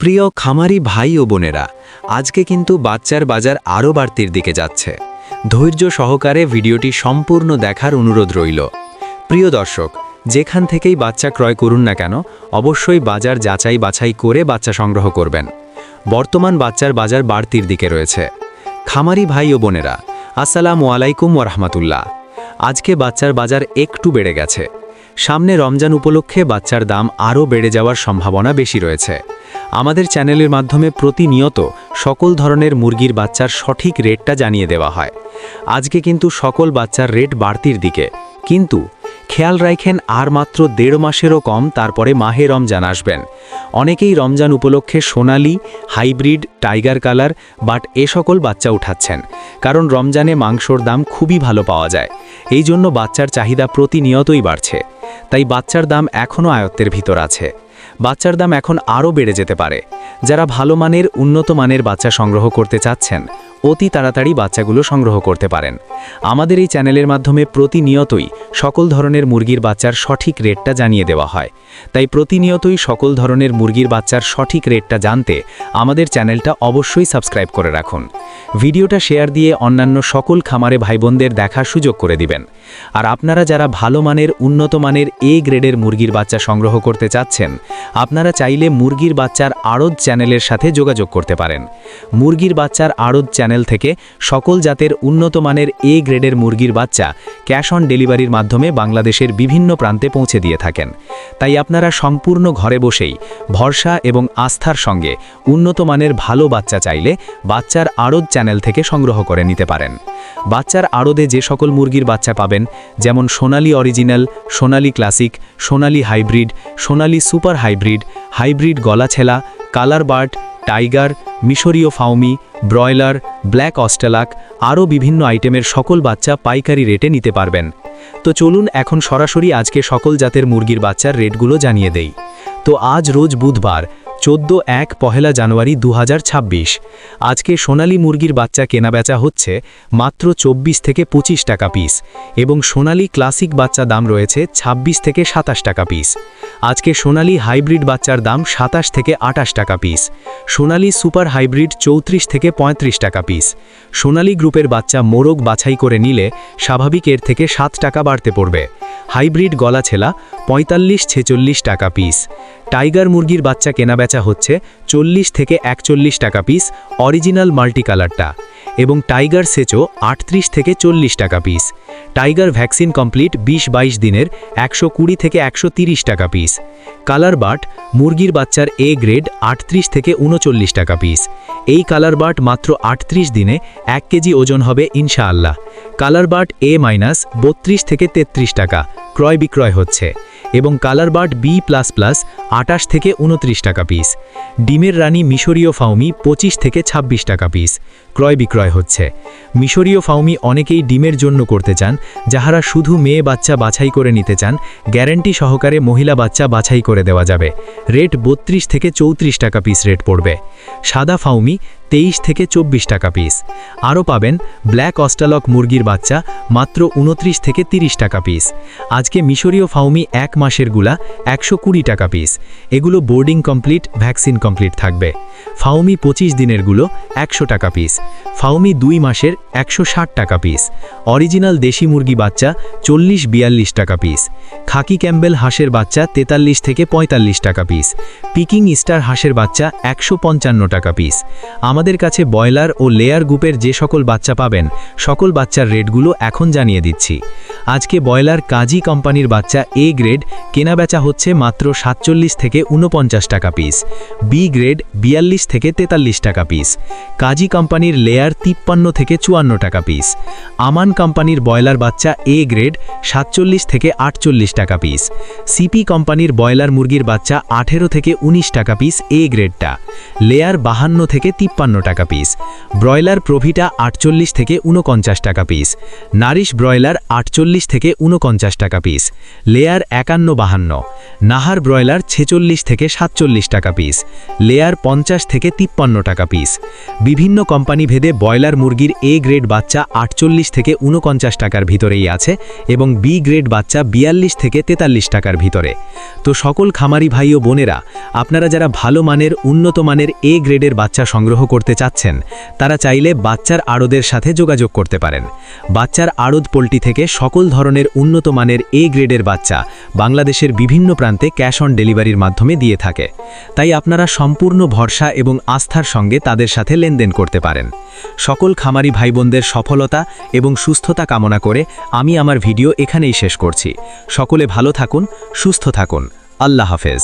প্রিয় খামারি ভাই ও বোনেরা, আজকে কিন্তু বাচ্চার বাজার আরও বাড়তির দিকে যাচ্ছে। ধৈর্য সহকারে ভিডিওটি সম্পূর্ণ দেখার অনুরোধ রইল। প্রিয় দর্শক, যেখান থেকেই বাচ্চা ক্রয় করুন না কেন, অবশ্যই বাজার যাচাই বাছাই করে বাচ্চা সংগ্রহ করবেন। বর্তমান বাচ্চার বাজার বাড়তির দিকে রয়েছে। খামারি ভাই ও বোনেরা, আসসালামু আলাইকুম ওয়া রাহমাতুল্লাহ। আজকে বাচ্চার বাজার একটু বেড়ে গেছে। সামনে রমজান উপলক্ষে বাচ্চার দাম আরও বেড়ে যাওয়ার সম্ভাবনা বেশি রয়েছে। আমাদের চ্যানেলের মাধ্যমে প্রতিনিয়ত সকল ধরনের মুরগির বাচ্চার সঠিক রেটটা জানিয়ে দেওয়া হয়। আজকে কিন্তু সকল বাচ্চার রেট বাড়তির দিকে, কিন্তু খেয়াল রাখেন আর মাত্র 1.5 মাসেরও কম, তারপরে মাহে রমজান আসবেন। অনেকেই রমজান উপলক্ষে সোনালি, হাইব্রিড, টাইগার কালার বাট এ সকল বাচ্চা উঠাচ্ছেন, কারণ রমজানে মাংসর দাম খুবই ভালো পাওয়া যায়। এই জন্য বাচ্চার চাহিদা প্রতিনিয়তই বাড়ছে। তাই বাচ্চার দাম এখনও আয়ত্তের ভিতর আছে। বাচ্চার দাম এখন আরও বেড়ে যেতে পারে। যারা ভালো মানের, উন্নত মানের বাচ্চা সংগ্রহ করতে চাচ্ছেন, অতি তাড়াতাড়ি বাচ্চাগুলো সংগ্রহ করতে পারেন। আমাদের এই চ্যানেলের মাধ্যমে প্রতিনিয়তই সকল ধরনের মুরগির বাচ্চার সঠিক রেটটা জানিয়ে দেওয়া হয়। তাই প্রতিনিয়তই সকল ধরনের মুরগির বাচ্চার সঠিক রেটটা জানতে আমাদের চ্যানেলটা অবশ্যই সাবস্ক্রাইব করে রাখুন। ভিডিওটা শেয়ার দিয়ে অন্যান্য সকল খামারে ভাইবোনদের দেখার সুযোগ করে দিবেন। আর আপনারা যারা ভালো মানের, উন্নত মানের এ গ্রেডের মুরগির বাচ্চা সংগ্রহ করতে চাচ্ছেন, আপনারা চাইলে মুরগির বাচ্চার আড়ত চ্যানেলের সাথে যোগাযোগ করতে পারেন। মুরগির বাচ্চার আড়ত চ্যানেল থেকে সকল জাতের উন্নত মানের এ গ্রেডের মুরগির বাচ্চা ক্যাশ অন ডেলিভারির মাধ্যমে বাংলাদেশের বিভিন্ন প্রান্তে পৌঁছে দিয়ে থাকেন। তাই আপনারা সম্পূর্ণ ঘরে বসেই ভরসা এবং আস্থার সঙ্গে উন্নত মানের ভালো বাচ্চা চাইলে বাচ্চার আড়ত চ্যানেল থেকে সংগ্রহ করে নিতে পারেন। বাচ্চার আড়তে যে সকল মুরগির বাচ্চা পাবেন, যেমন Sonali original, Sonali classic, Sonali hybrid, Sonali super hybrid, hybrid গলাছেলা, কালার বার্ড, টাইগার, মিশরীয় ফাউমি, ব্রয়লার, ব্ল্যাক অস্ট্রেলাক, আরও বিভিন্ন আইটেমের সকল বাচ্চা পাইকারি রেটে নিতে পারবেন। তো চলুন এখন সরাসরি আজকে সকল জাতের মুরগির বাচ্চার রেটগুলো জানিয়ে দেই। তো আজ রোজ বুধবার 14 জানুয়ারি 2026। আজকে সোনালী মুরগির বাচ্চা কেনাবেচা হচ্ছে মাত্র 24 থেকে 25 টাকা পিস, এবং সোনালী ক্লাসিক বাচ্চা দাম রয়েছে 26 থেকে 27 টাকা পিস। আজকে সোনালী হাইব্রিড বাচ্চার দাম 27 থেকে 28 টাকা পিস। সোনালী সুপার হাইব্রিড 34 থেকে 35 টাকা পিস। সোনালী গ্রুপের বাচ্চা মোরগ বাছাই করে নিলে স্বাভাবিক এর থেকে 7 টাকা বাড়তে পড়বে। হাইব্রিড গলাছেলা 45-46 টাকা পিস। টাইগার মুরগির বাচ্চা কেনাবেচা হচ্ছে 40 থেকে 41 টাকা পিস, অরিজিনাল মাল্টি কালারটা, এবং টাইগার সেচো 38 থেকে 40 টাকা পিস। টাইগার ভ্যাকসিন কমপ্লিট 20-22 দিনের 120 থেকে 130 টাকা পিস। কালার বাট মুরগির বাচ্চার এ গ্রেড 38 থেকে 39 টাকা পিস। এই কালার বাট মাত্র 38 দিনে 1 কেজি ওজন হবে ইনশাআল্লাহ। কালার বাট এ মাইনাস 32 থেকে 33 টাকা ক্রয় বিক্রয় হচ্ছে, এবং কালার বাট B++ 28 থেকে 29 টাকা পিস। ডিমের রানী মিশরীয় ফাউমি 25 থেকে 26 টাকা পিস ক্রয় বিক্রয় হচ্ছে। মিশরীয় ফাউমি অনেকেই ডিমের জন্য করতে চান, যাহারা শুধু মেয়ে বাচ্চা বাছাই করে নিতে চান, গ্যারান্টি সহকারে মহিলা বাচ্চা বাছাই করে দেওয়া যাবে। রেট 32 থেকে 34 টাকা পিস রেট পড়বে। সাদা ফাউমি 23 থেকে 24 টাকা পিস। আরও পাবেন ব্ল্যাক অস্ট্রালক মুরগির বাচ্চা মাত্র 29 থেকে 30 টাকা পিস। আজকে মিশরীয় ফাউমি 1 মাসের গুলা 120 টাকা পিস। এগুলো বোর্ডিং কমপ্লিট, ভ্যাকসিন কমপ্লিট থাকবে। ফাউমি 25 দিনেরগুলো 100 টাকা পিস। ফাউমি 2 মাসের 160 টাকা পিস। অরিজিনাল দেশি মুরগি বাচ্চা 40-42 টাকা পিস। খাকি ক্যাম্বেল হাঁসের বাচ্চা 43 থেকে 45 টাকা পিস। পিকিং স্টার হাঁসের বাচ্চা 155 টাকা পিস। আমাদের কাছে ব্রয়লার ও লেয়ার গ্রুপের যে সকল বাচ্চা পাবেন, সকল বাচ্চার রেটগুলো এখন জানিয়ে দিচ্ছি। আজকে ব্রয়লার কাজী কোম্পানির বাচ্চা এ গ্রেড কেনাবেচা হচ্ছে মাত্র 47 থেকে 49 টাকা পিস। বি গ্রেড 42 থেকে 43 টাকা পিস। কাজী কোম্পানির লেয়ার 53 থেকে 54 টাকা পিস। আমান কোম্পানির ব্রয়লার বাচ্চা এ গ্রেড 47 থেকে 48 টাকা পিস। সিপি কোম্পানির ব্রয়লার মুরগির বাচ্চা 18 থেকে 19 টাকা পিস এ গ্রেডটা। লেয়ার 52 থেকে 53 টাকা পিস। ব্রয়লার প্রভিটা 48 থেকে 49 টাকা পিস। নারিশ ব্রয়লার 48 থেকে ৪৯ টাকা পিস, লেয়ার ৫১-৫২, নাহার ব্রয়লার ৪৬ থেকে ৪৭ টাকা পিস, লেয়ার ৫০ থেকে ৫৩ টাকা পিস। বিভিন্ন কোম্পানি ভেদে ব্রয়লার মুরগির এ গ্রেড বাচ্চা ৪৮ থেকে ৪৯ টাকার ভিতরেই আছে এবং বি গ্রেড বাচ্চা ৪২ থেকে ৪৩ টাকার ভিতরে। তো সকল খামারি ভাই ও বোনেরা, আপনারা যারা ভালো মানের উন্নত মানের এ গ্রেডের বাচ্চা সংগ্রহ করতে চাচ্ছেন, তারা চাইলে বাচ্চার আড়তের সাথে যোগাযোগ করতে পারেন। বাচ্চার আড়ত পোল্ট্রি থেকে সকল ধরনের উন্নত মানের এ গ্রেডের বাচ্চা বাংলাদেশের বিভিন্ন প্রান্তে ক্যাশ অন ডেলিভারির মাধ্যমে দিয়ে থাকে। তাই আপনারা সম্পূর্ণ ভরসা এবং আস্থার সঙ্গে তাদের সাথে লেনদেন করতে পারেন। সকল খামারি ভাই বোনদের সফলতা এবং সুস্থতা কামনা করে আমি আমার ভিডিও এখানেই শেষ করছি। সকলে ভালো থাকুন, সুস্থ থাকুন। আল্লাহ হাফেজ।